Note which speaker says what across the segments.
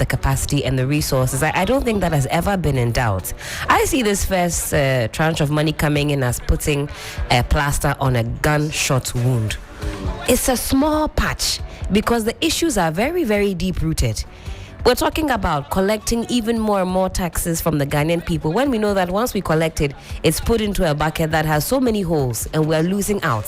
Speaker 1: the capacity and the resources. I don't think that has ever been in doubt. I see this first tranche of money coming in as putting a plaster on a gunshot wound. It's a small patch because the issues are very, very deep-rooted. We're talking about collecting even more and more taxes from the Ghanaian people when we know that once we collect it, it's put into a bucket that has so many holes and we're losing out.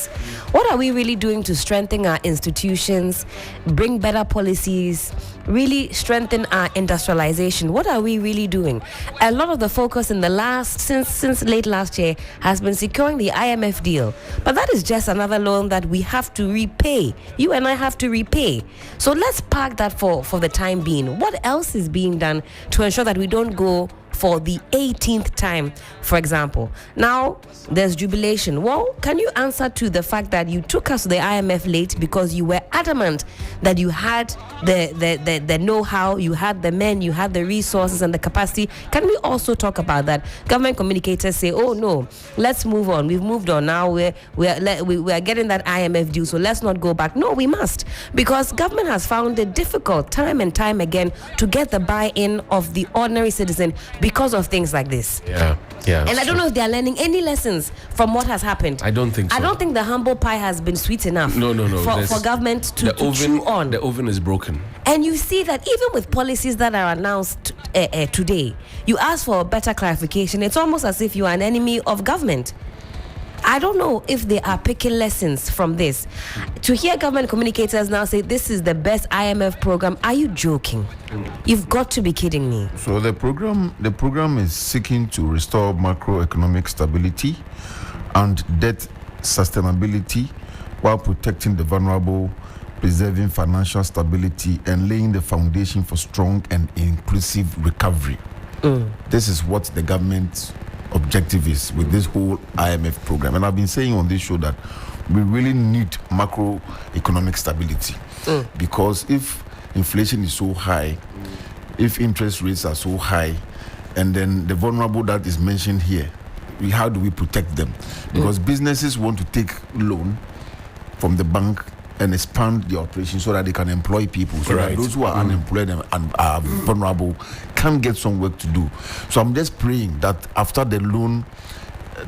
Speaker 1: What are we really doing to strengthen our institutions, bring better policies, really strengthen our industrialization? What are we really doing? A lot of the focus in the since late last year has been securing the IMF deal. But that is just another loan that we have to repay. You and I have to repay. So let's park that for the time being. What else is being done to ensure that we don't go for the 18th time, for example? Now, there's jubilation. Well, can you answer to the fact that you took us to the IMF late because you were adamant that you had the know-how, you had the men, you had the resources and the capacity? Can we also talk about that? Government communicators say, oh no, let's move on. We've moved on now. We are getting that IMF due, so let's not go back. No, we must, because government has found it difficult time and time again to get the buy-in of the ordinary citizen because of things like this.
Speaker 2: Yeah.
Speaker 1: And I don't know if they're learning any lessons from what has happened.
Speaker 2: I don't think so.
Speaker 1: I don't think the humble pie has been sweet enough.
Speaker 2: No.
Speaker 1: For government to chew on.
Speaker 2: The oven is broken.
Speaker 1: And you see that even with policies that are announced today, you ask for better clarification. It's almost as if you are an enemy of government. I don't know if they are picking lessons from this. To hear government communicators now say this is the best IMF program, are you joking? You've got to be kidding me.
Speaker 3: So the program is seeking to restore macroeconomic stability and debt sustainability while protecting the vulnerable, preserving financial stability, and laying the foundation for strong and inclusive recovery. This is what the government's objective is with this whole IMF program. And I've been saying on this show that we really need macroeconomic stability because if inflation is so high, if interest rates are so high, and then the vulnerable that is mentioned here, how do we protect them? Because businesses want to take loan from the bank and expand the operation so that they can employ people, so that those who are unemployed and are vulnerable can get some work to do. So I'm just praying that after the loan,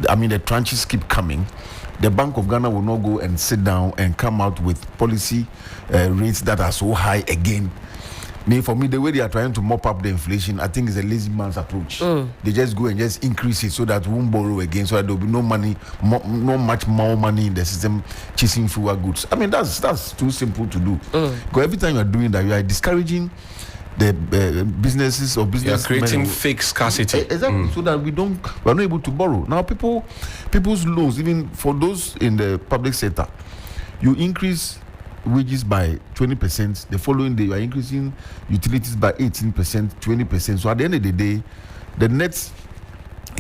Speaker 3: the tranches keep coming, the Bank of Ghana will not go and sit down and come out with policy rates that are so high again. For me, the way they are trying to mop up the inflation, I think is a lazy man's approach. They just go and just increase it so that we won't borrow again, so that there will be no money, no much more money in the system chasing fewer goods. That's too simple to do. Because every time you are doing that, you are discouraging the businesses or business.
Speaker 2: You are creating fake scarcity.
Speaker 3: Exactly, so that we are not able to borrow. Now, people's loans, even for those in the public sector, you increase wages by 20%. The following day, you are increasing utilities by 18%, 20%. So at the end of the day, the net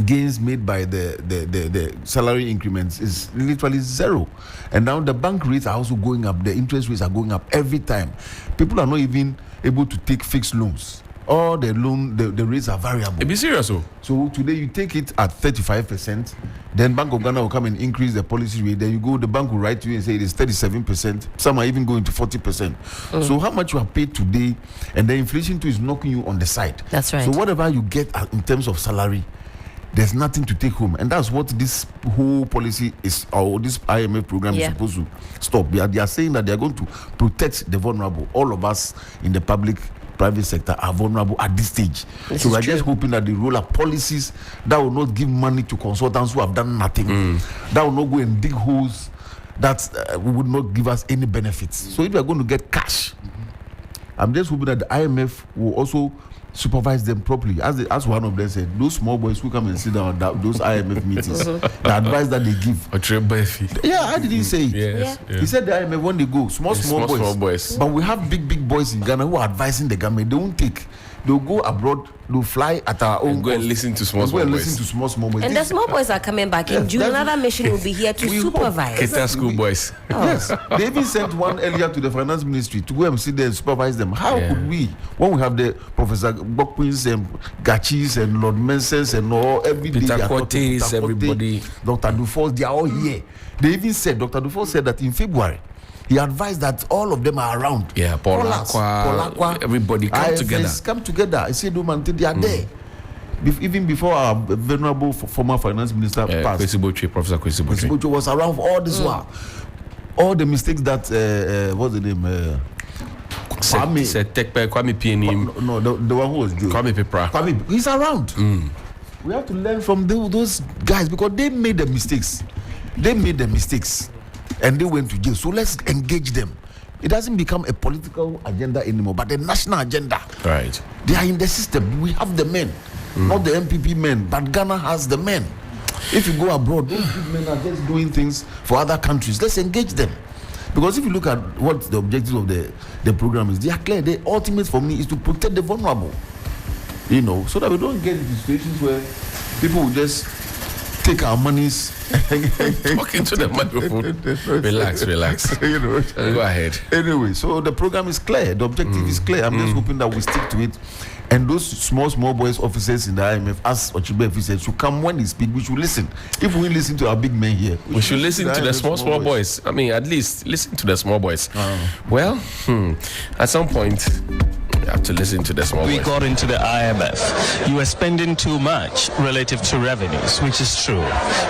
Speaker 3: gains made by the salary increments is literally zero. And now the bank rates are also going up. The interest rates are going up every time. People are not even able to take fixed loans. All the rates are variable.
Speaker 2: Be serious,
Speaker 3: So today you take it at 35%, then Bank of Ghana will come and increase the policy rate. Then the bank will write to you and say it is 37%. Some are even going to 40%. So how much you have paid today, and the inflation too is knocking you on the side.
Speaker 1: That's right.
Speaker 3: So whatever you get in terms of salary, there's nothing to take home, and that's what this whole policy is, or this IMF program is supposed to stop. They are saying that they are going to protect the vulnerable. All of us in the private sector are vulnerable at this stage. So we're just hoping that they roll up policies that will not give money to consultants who have done nothing, that will not go and dig holes that would not give us any benefits. So if we are going to get cash, I'm just hoping that the IMF will also supervise them properly. As one of them said, those small boys who come and sit down at those IMF meetings, the advice that they give. I didn't say it.
Speaker 2: Yes.
Speaker 3: He said the IMF, when they go, small boys. But we have big boys in Ghana who are advising the government. They won't take. They'll go abroad, they'll fly at our own.
Speaker 2: Go and listen to small boys.
Speaker 1: And the small boys are coming back in June. Another mission will be here to supervise.
Speaker 2: Kita school boys.
Speaker 3: Yes. They even sent one earlier to the finance ministry to go and sit there and supervise them. How could we, when we have the Professor Bokwins and Gachis and Lord Mensens and all, every day,
Speaker 2: Peter Cortes, everybody,
Speaker 3: Dr. Dufour, they are all here. They even said, Dr. Dufour said that in February, He advised that all of them are around.
Speaker 2: Yeah, Paul Aqua, everybody come together.
Speaker 3: I said, they are there. Even before our venerable former finance minister passed,
Speaker 2: Professor Kwesi Botwe
Speaker 3: was around for all this while. All the mistakes that what's the name?
Speaker 2: Kwame PNM.
Speaker 3: No, the one who was good.
Speaker 2: Kwame Pepra.
Speaker 3: He's around. We have to learn from those guys because they made the mistakes. And they went to jail. So let's engage them. It doesn't become a political agenda anymore, but a national agenda.
Speaker 2: Right.
Speaker 3: They are in the system. We have the men, not the MPP men, but Ghana has the men. If you go abroad, those big men are just doing things for other countries. Let's engage them. Because if you look at what the objectives of the program is, they are clear. The ultimate for me is to protect the vulnerable. So that we don't get into situations where people will just take our monies.
Speaker 2: Talking to the microphone. Relax. Go ahead.
Speaker 3: Anyway, so the program is clear. The objective is clear. I'm just hoping that we stick to it. And those small boys officers in the IMF, as Ochibe said, should come when they speak. We should listen. If we listen to our big men here,
Speaker 2: we should listen to the small boys. I mean, at least listen to the small boys. Well, at some point, you have to listen to the small boys.
Speaker 4: We got into the IMF. You were spending too much relative to revenues, which is true.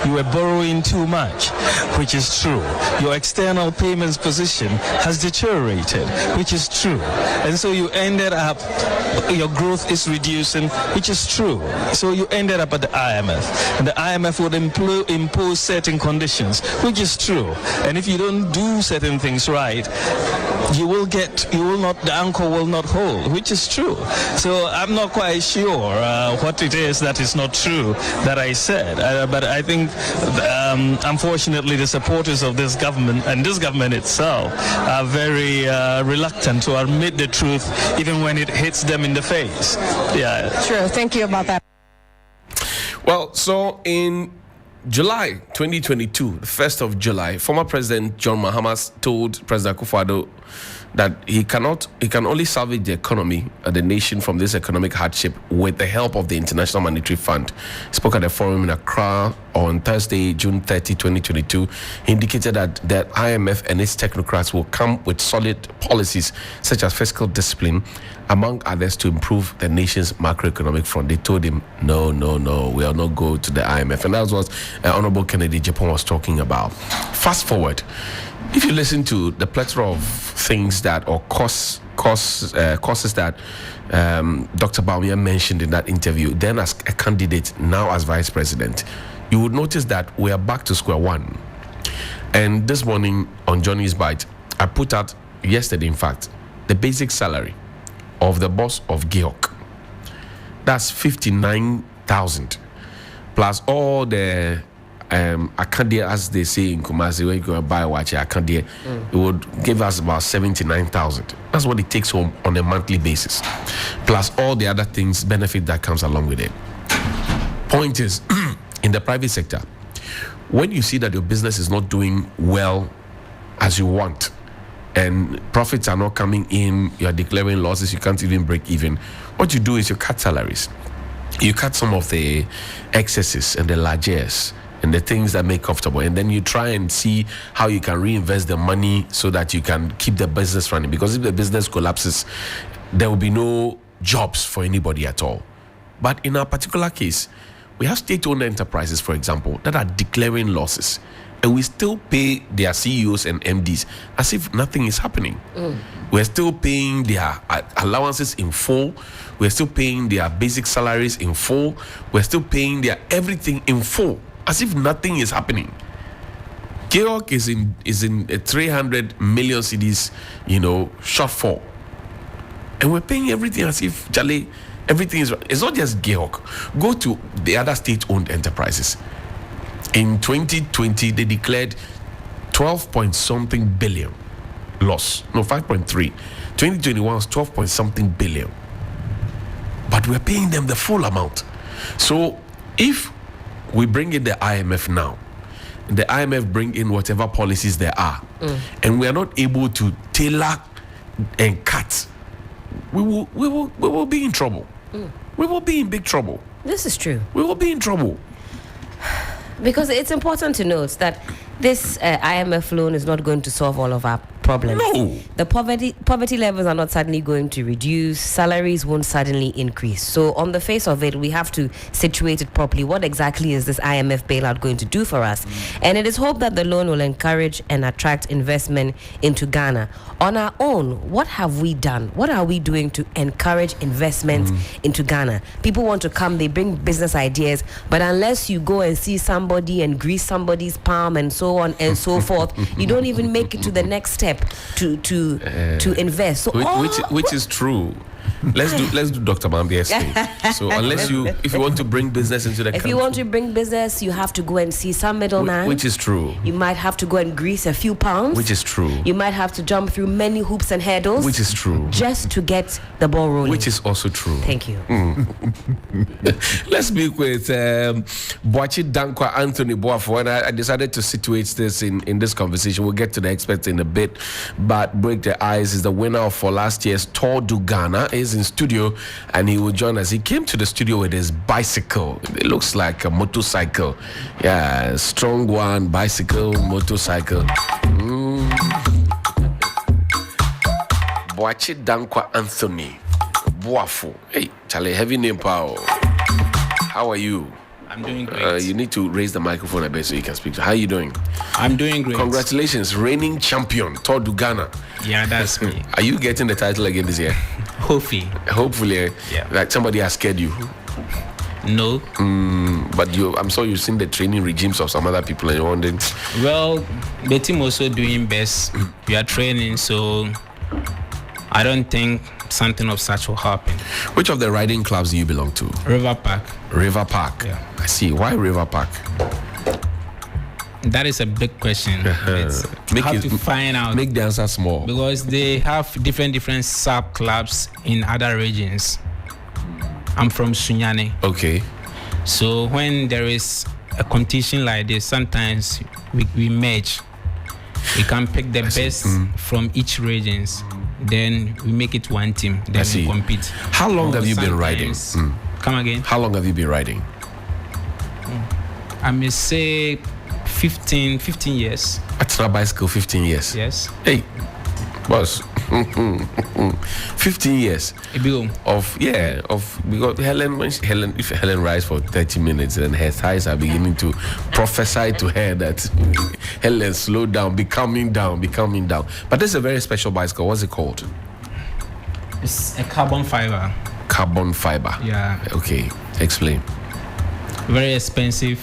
Speaker 4: You were borrowing too much, which is true. Your external payments position has deteriorated, which is true. And so you ended up, your growth is reducing, which is true. So you ended up at the IMF. And the IMF would impose certain conditions, which is true. And if you don't do certain things right, the anchor will not hold, which is true. So I'm not quite sure what it is that is not true that I said. But I think, unfortunately, the supporters of this government and this government itself are very reluctant to admit the truth, even when it hits them in the face. Yeah.
Speaker 5: True. Thank you about that.
Speaker 2: Well, so in July 2022, the 1st of July, former President John Mahama told President Akufo-Addo that he can only salvage the economy and the nation from this economic hardship with the help of the International Monetary Fund. He spoke at a forum in Accra on Thursday, June 30, 2022. He indicated that the IMF and its technocrats will come with solid policies such as fiscal discipline, among others, to improve the nation's macroeconomic front. They told him, no, we will not go to the IMF. And that was what Honorable Kennedy Japan was talking about. Fast forward. If you listen to the plethora of things that, or causes that Dr. Bawumia mentioned in that interview, then as a candidate, now as vice president, you would notice that we are back to square one. And this morning on Johnny's Bite, I put out, yesterday in fact, the basic salary of the boss of GEOC. That's 59,000 plus all the Akandia, as they say in Kumasi, when you go buy a watch, Akandia, it would give us about 79,000. That's what it takes home on a monthly basis, plus all the other things, benefit that comes along with it. Point is, in the private sector, when you see that your business is not doing well as you want, and profits are not coming in, you are declaring losses, you can't even break even, what you do is you cut salaries. You cut some of the excesses and the largesse and the things that make comfortable, and then you try and see how you can reinvest the money so that you can keep the business running, because if the business collapses, there will be no jobs for anybody at all. But in our particular case, we have state-owned enterprises, for example, that are declaring losses, and we still pay their CEOs and MDs as if nothing is happening. We're still paying their allowances in full. We're still paying their basic salaries in full. We're still paying their everything in full, as if nothing is happening. GEOC is in a 300 million cedis, shortfall, and we're paying everything as if everything is. It's not just GEOC. Go to the other state-owned enterprises. In 2020, they declared 12 point something billion loss. No, 5.3. 2021 was 12 point something billion. But we're paying them the full amount. So if we bring in the IMF now, the IMF bring in whatever policies there are, and we are not able to tailor and cut, we will be in trouble. We will be in big trouble.
Speaker 1: This is true.
Speaker 2: We will be in trouble.
Speaker 1: Because it's important to note that this IMF loan is not going to solve all of our problems.
Speaker 2: No.
Speaker 1: The poverty levels are not suddenly going to reduce. Salaries won't suddenly increase. So on the face of it, we have to situate it properly. What exactly is this IMF bailout going to do for us? And it is hoped that the loan will encourage and attract investment into Ghana. On our own, what have we done? What are we doing to encourage investment into Ghana? People want to come, they bring business ideas, but unless you go and see somebody and grease somebody's palm and so on and so forth, you don't even make it to the next step to invest. So
Speaker 2: which is true. Let's do Dr. Mambia's thing. So if you want to bring business into the country,
Speaker 1: if you want to bring business, you have to go and see some middleman.
Speaker 2: Which is true.
Speaker 1: You might have to go and grease a few pounds.
Speaker 2: Which is true.
Speaker 1: You might have to jump through many hoops and hurdles.
Speaker 2: Which is true.
Speaker 1: Just to get the ball rolling.
Speaker 2: Which is also true.
Speaker 1: Thank you.
Speaker 2: Let's speak with Boakye Danquah Anthony Boafo, and I decided to situate this in this conversation. We'll get to the experts in a bit, but Break the Ice is the winner for last year's Tour du Ghana. He's in studio, and he will join us. He came to the studio with his bicycle. It looks like a motorcycle. Yeah, strong one, bicycle, motorcycle. Boakye Danquah Anthony Boafo. Hey, Charlie, heavy name, pal. How are you?
Speaker 5: I'm doing great.
Speaker 2: You need to raise the microphone a bit so you can speak. How are you doing?
Speaker 5: I'm doing great.
Speaker 2: Congratulations, reigning champion, Tour du Ghana.
Speaker 5: Yeah, that's me.
Speaker 2: Are you getting the title again this year?
Speaker 5: Hopefully.
Speaker 2: Hopefully,
Speaker 5: Yeah.
Speaker 2: Like somebody has scared you.
Speaker 5: No.
Speaker 2: But I'm sure you've seen the training regimes of some other people and you're wondering.
Speaker 5: Well, the team also doing best. We are training, so I don't think something of such will happen.
Speaker 2: Which of the riding clubs do you belong to?
Speaker 5: River Park.
Speaker 2: River Park.
Speaker 5: Yeah.
Speaker 2: I see. Why River Park?
Speaker 5: That is a big question.
Speaker 2: Make
Speaker 5: Have
Speaker 2: it-
Speaker 5: to find out.
Speaker 2: Make the answer small.
Speaker 5: Because they have different sub clubs in other regions. I'm from Sunyani.
Speaker 2: Okay.
Speaker 5: So when there is a competition like this, sometimes we merge. We can pick the best from each regions. Then we make it one team.
Speaker 2: I
Speaker 5: Then
Speaker 2: see.
Speaker 5: we compete.
Speaker 2: How long
Speaker 5: Or
Speaker 2: have you been riding?
Speaker 5: sometimes- Come again?
Speaker 2: How long have you been riding?
Speaker 5: I may say 15 years.
Speaker 2: At a bicycle, 15 years.
Speaker 5: Yes.
Speaker 2: Hey, boss. 15 years
Speaker 5: Ibigo.
Speaker 2: because if Helen rides for 30 minutes, then her thighs are beginning to prophesy to her that Helen, slow down, be coming down. But this is a very special bicycle. What's it called?
Speaker 5: It's a carbon fiber.
Speaker 2: Carbon fiber.
Speaker 5: Yeah.
Speaker 2: Okay, explain.
Speaker 5: Very expensive.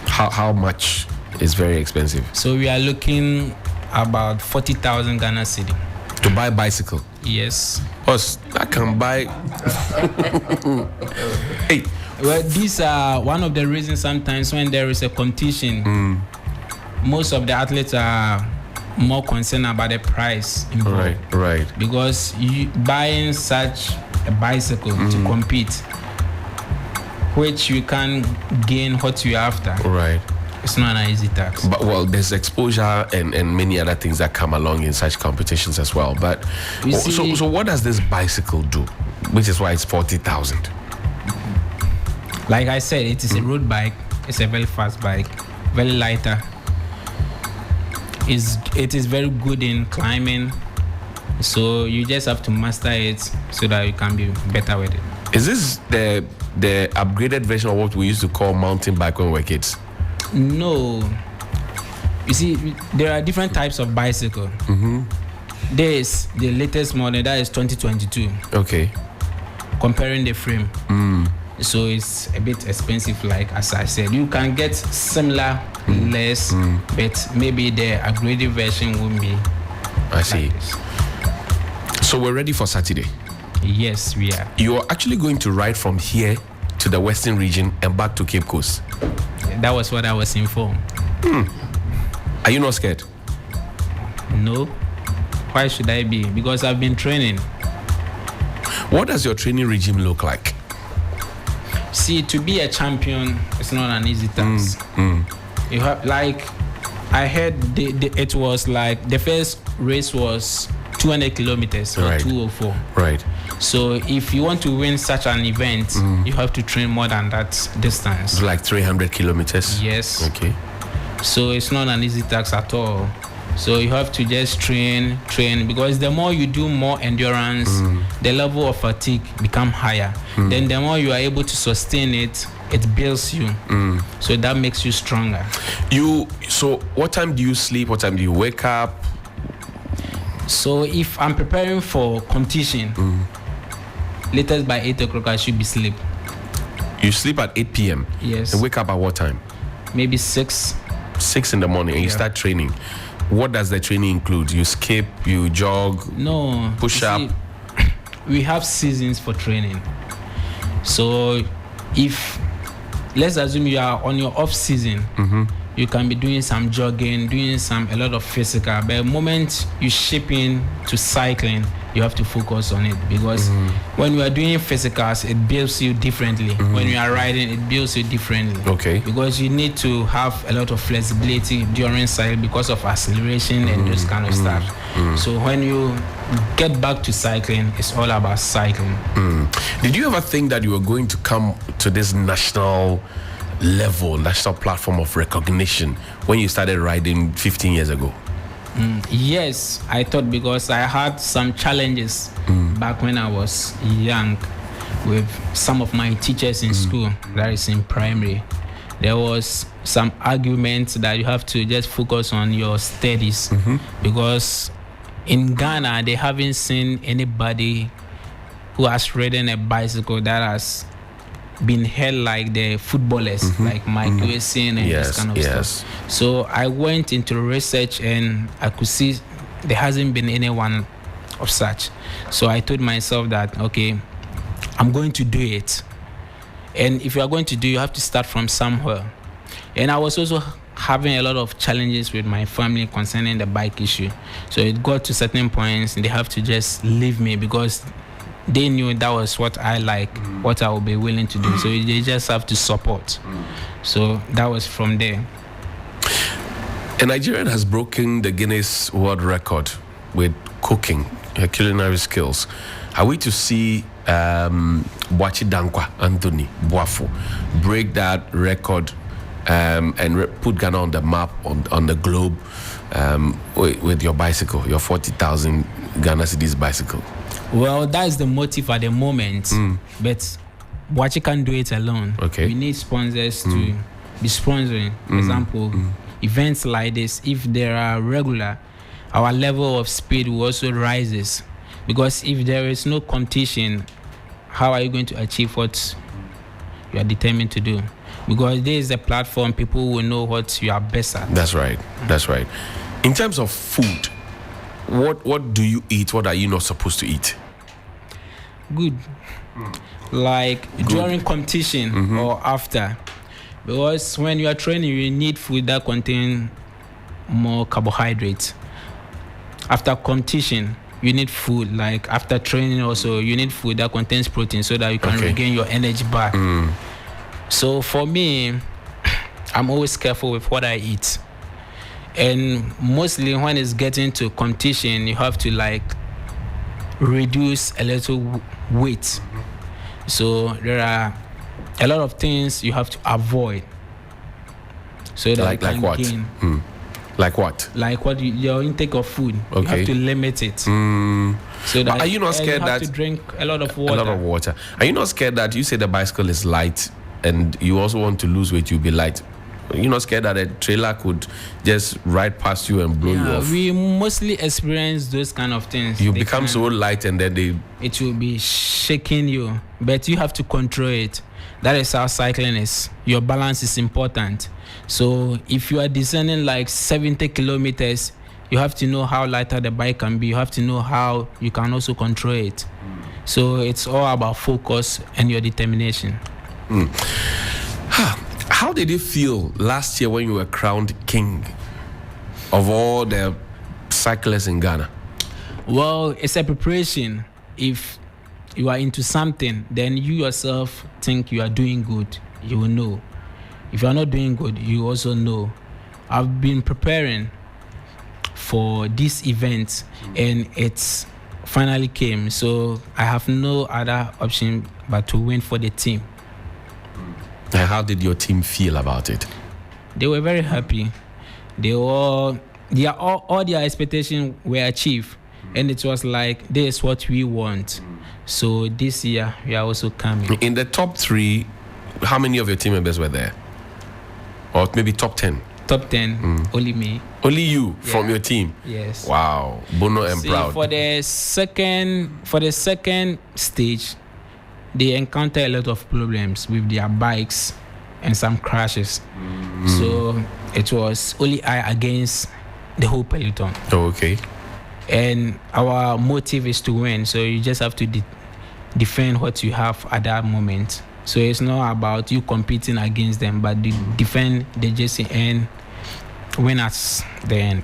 Speaker 2: How much is very expensive?
Speaker 5: So we are looking about 40,000 Ghana cedi.
Speaker 2: To buy a bicycle?
Speaker 5: Yes.
Speaker 2: Boss, I can buy. Hey,
Speaker 5: Well, these are one of the reasons sometimes when there is a competition, most of the athletes are more concerned about the price involved.
Speaker 2: right.
Speaker 5: Because you buying such a bicycle to compete, which you can gain what you're after.
Speaker 2: Right.
Speaker 5: It's not an easy task.
Speaker 2: But well, there's exposure and many other things that come along in such competitions as well. But
Speaker 5: You see-
Speaker 2: so what does this bicycle do? Which is why it's 40,000.
Speaker 5: Like I said, it is a road bike. It's a very fast bike, very lighter. It is very good in climbing. So you just have to master it so that you can be better with it.
Speaker 2: Is this the upgraded version of what we used to call mountain bike when we were kids?
Speaker 5: No. You see, there are different types of bicycle. There is the latest model, that is 2022.
Speaker 2: Okay.
Speaker 5: Comparing the frame. So it's a bit expensive, like as I said. You can get similar, less, but maybe the upgraded version won't be
Speaker 2: I see.
Speaker 5: like this.
Speaker 2: So we're ready for Saturday.
Speaker 5: Yes, we are.
Speaker 2: You are actually going to ride from here to the Western region and back to Cape Coast.
Speaker 5: That was what I was informed.
Speaker 2: Are you not scared?
Speaker 5: No. Why should I be? Because I've been training.
Speaker 2: What does your training regime look like?
Speaker 5: See, to be a champion, it's not an easy task. You have, like, I heard it was like the first race was 200 kilometers or
Speaker 2: Right.
Speaker 5: 204.
Speaker 2: Right.
Speaker 5: So if you want to win such an event, you have to train more than that distance.
Speaker 2: It's like 300 kilometers.
Speaker 5: Yes.
Speaker 2: Okay.
Speaker 5: So it's not an easy task at all. So you have to just train, because the more you do more endurance, the level of fatigue become higher. Then the more you are able to sustain it, it builds you. So that makes you stronger.
Speaker 2: So what time do you sleep? What time do you wake up?
Speaker 5: So if I'm preparing for competition, latest by 8 o'clock I should be asleep.
Speaker 2: You sleep at 8 p.m.
Speaker 5: Yes.
Speaker 2: And wake up at what time?
Speaker 5: Maybe 6.
Speaker 2: 6 in the morning, and you start training. What does the training include? You skip, you jog,
Speaker 5: No.
Speaker 2: push up?
Speaker 5: See, we have seasons for training. So if, let's assume you are on your off season, you can be doing some jogging, doing a lot of physical. But the moment you shift in to cycling, you have to focus on it, because when you are doing physicals, it builds you differently. When you are riding, it builds you differently.
Speaker 2: Okay.
Speaker 5: Because you need to have a lot of flexibility during cycling because of acceleration and those kind of stuff. So when you get back to cycling, it's all about cycling.
Speaker 2: Did you ever think that you were going to come to this national platform of recognition when you started riding 15 years ago?
Speaker 5: Yes, I thought, because I had some challenges back when I was young with some of my teachers in school, that is in primary. There was some arguments that you have to just focus on your studies, because in Ghana they haven't seen anybody who has ridden a bicycle that has been held like the footballers, like Mike Wilson and this kind of stuff. So I went into research and I could see there hasn't been anyone of such. So I told myself that, okay, I'm going to do it. And if you are going to do, you have to start from somewhere. And I was also having a lot of challenges with my family concerning the bike issue. So it got to certain points and they have to just leave me, because they knew that was what I like, what I would be willing to do. So they just have to support. So that was from there.
Speaker 2: A Nigerian has broken the Guinness World Record with cooking, her culinary skills. Are we to see Boakye Danquah Anthony Boafo break that record and put Ghana on the map, on the globe, with your bicycle, your 40,000 Ghana cedis bicycle?
Speaker 5: Well, that's the motive at the moment, but Boakye can't do it alone.
Speaker 2: Okay.
Speaker 5: We need sponsors to be sponsoring. For example, events like this, if there are regular, our level of speed will also rises. Because if there is no competition, how are you going to achieve what you are determined to do? Because there is a platform, people will know what you are best at.
Speaker 2: That's right. That's right. In terms of food, what do you eat? What are you not supposed to eat?
Speaker 5: Good. Like during competition or after. Because when you are training, you need food that contain more carbohydrates. After competition, you need food. Like after training also, you need food that contains protein so that you can regain your energy back. So for me, I'm always careful with what I eat. And mostly when it's getting to competition, you have to like reduce a little weight. So there are a lot of things you have to avoid. So that
Speaker 2: like what? Like what?
Speaker 5: Like what your intake of food.
Speaker 2: Okay.
Speaker 5: You have to limit it. So that
Speaker 2: are you not scared
Speaker 5: you have
Speaker 2: that
Speaker 5: to drink a lot of water?
Speaker 2: A lot of water. Are you not scared that you say the bicycle is light and you also want to lose weight, you'll be light? You're not scared that a trailer could just ride past you and blow you off?
Speaker 5: We mostly experience those kind of things.
Speaker 2: You become so light and then
Speaker 5: it will be shaking you, but you have to control it. That is how cycling is. Your balance is important. So if you are descending like 70 kilometers, you have to know how lighter the bike can be. You have to know how you can also control it. So it's all about focus and your determination.
Speaker 2: How did it feel last year when you were crowned king of all the cyclists in Ghana?
Speaker 5: Well, it's a preparation. If you are into something, then you yourself think you are doing good, you will know. If you are not doing good, you also know. I've been preparing for this event and it's finally came. So I have no other option but to win for the team.
Speaker 2: And how did your team feel about it?
Speaker 5: They were very happy. They were all their expectations were achieved, and it was like, this is what we want. So this year we are also coming.
Speaker 2: In the top 3, how many of your team members were there? Or maybe top 10?
Speaker 5: Top 10, only me.
Speaker 2: Only you from your team?
Speaker 5: Yes.
Speaker 2: Wow. Bono and
Speaker 5: See,
Speaker 2: proud.
Speaker 5: For the second stage, they encounter a lot of problems with their bikes and some crashes. So it was only I against the whole peloton.
Speaker 2: Oh, okay.
Speaker 5: And our motive is to win. So you just have to defend what you have at that moment. So it's not about you competing against them, but defend the jersey and win at the end.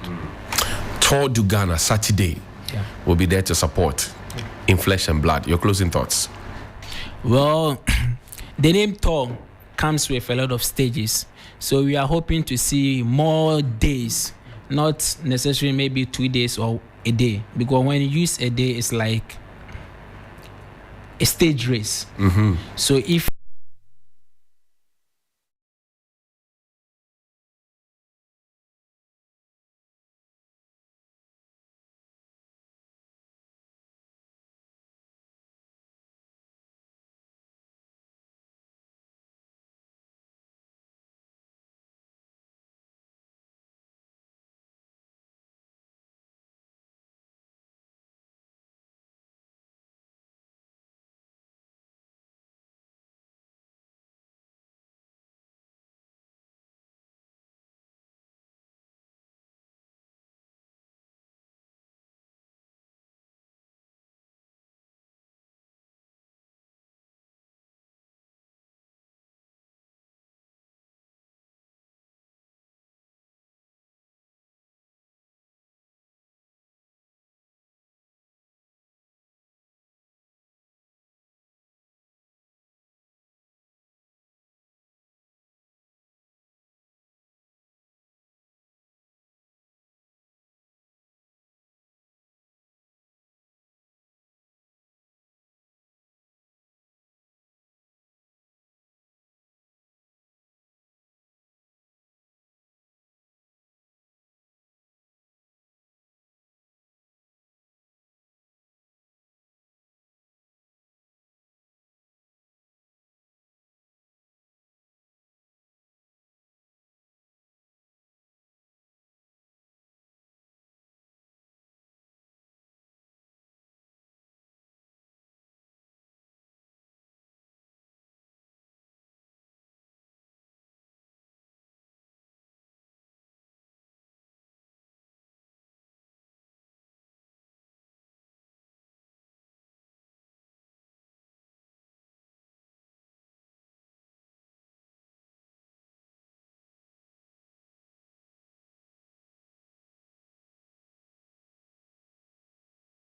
Speaker 2: Tour du Ghana Saturday will be there to support in flesh and blood. Your closing thoughts?
Speaker 5: Well, the name Tour comes with a lot of stages. So we are hoping to see more days, not necessarily maybe 2 days or a day. Because when you use a day, it's like a stage race. So if